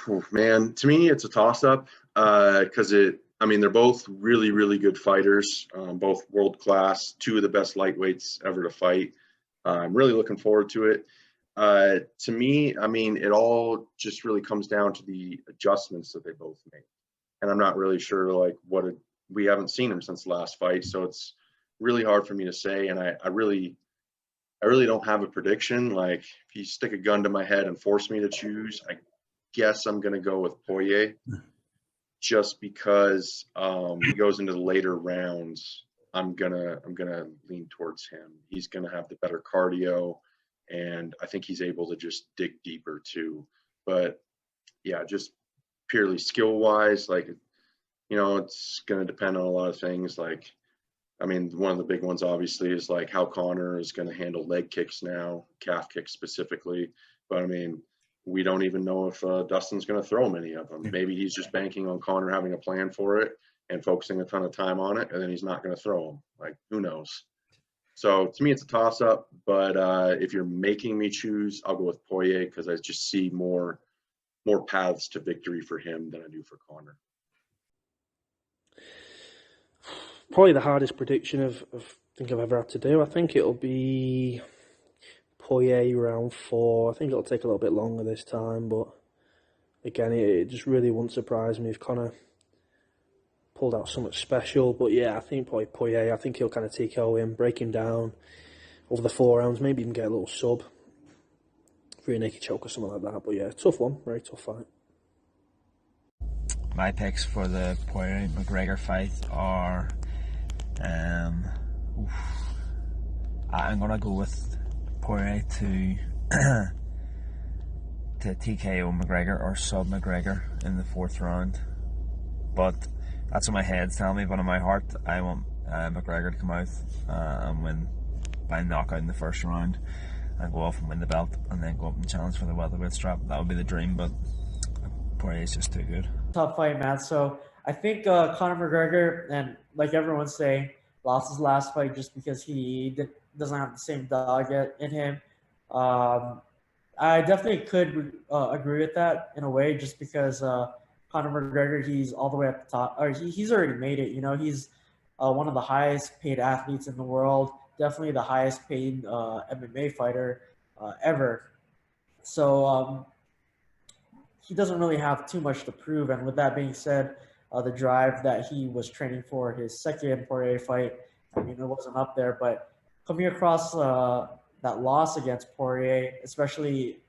Oh, man, to me, it's a toss-up because they're both really, really good fighters, both world-class, two of the best lightweights ever to fight. I'm really looking forward to it. To me, it all just really comes down to the adjustments that they both make. And I'm not really sure, like, we haven't seen him since the last fight, so it's really hard for me to say. And I really don't have a prediction. Like, if you stick a gun to my head and force me to choose, I guess I'm going to go with Poirier, just because he goes into the later rounds. I'm gonna lean towards him. He's gonna have the better cardio, and I think he's able to just dig deeper too. But yeah, just purely skill wise, like, it's gonna depend on a lot of things. Like, one of the big ones obviously is like how Conor is going to handle leg kicks now, calf kicks specifically. But we don't even know if Dustin's going to throw many of them. Maybe he's just banking on Conor having a plan for it and focusing a ton of time on it, and then he's not going to throw them. Like, who knows? So to me, it's a toss-up. But if you're making me choose, I'll go with Poirier because I just see more paths to victory for him than I do for Conor. Probably the hardest prediction I think I've ever had to do. I think it'll be Poirier round 4. I think it'll take a little bit longer this time, but again, it just really wouldn't surprise me if Conor pulled out something special. But yeah, I think probably Poirier, I think he'll kind of TKO him, break him down over the 4 rounds, maybe even get a little sub, rear naked choke or something like that. But yeah, tough one, very tough fight. My picks for the Poirier-McGregor fight are I'm gonna go with Poirier to TKO McGregor or sub McGregor in the 4th round. But that's what my head's telling me. But in my heart, I want McGregor to come out and win by knockout in the 1st round and go off and win the belt, and then go up and challenge for the welterweight strap. That would be the dream, but Poirier's just too good. Tough fight, Matt. So I think Conor McGregor, and like everyone's saying, lost his last fight just because he doesn't have the same dog in him. I definitely could agree with that in a way, just because Conor McGregor, he's all the way at the top, or he's already made it. He's one of the highest paid athletes in the world, definitely the highest paid MMA fighter ever. So he doesn't really have too much to prove. And with that being said, the drive that he was training for his second Poirier fight, it wasn't up there. But coming across that loss against Poirier, especially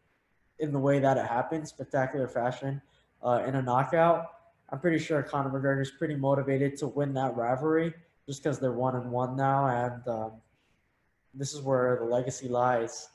in the way that it happened, spectacular fashion, in a knockout, I'm pretty sure Conor McGregor is pretty motivated to win that rivalry just because they're 1-1 now. And this is where the legacy lies.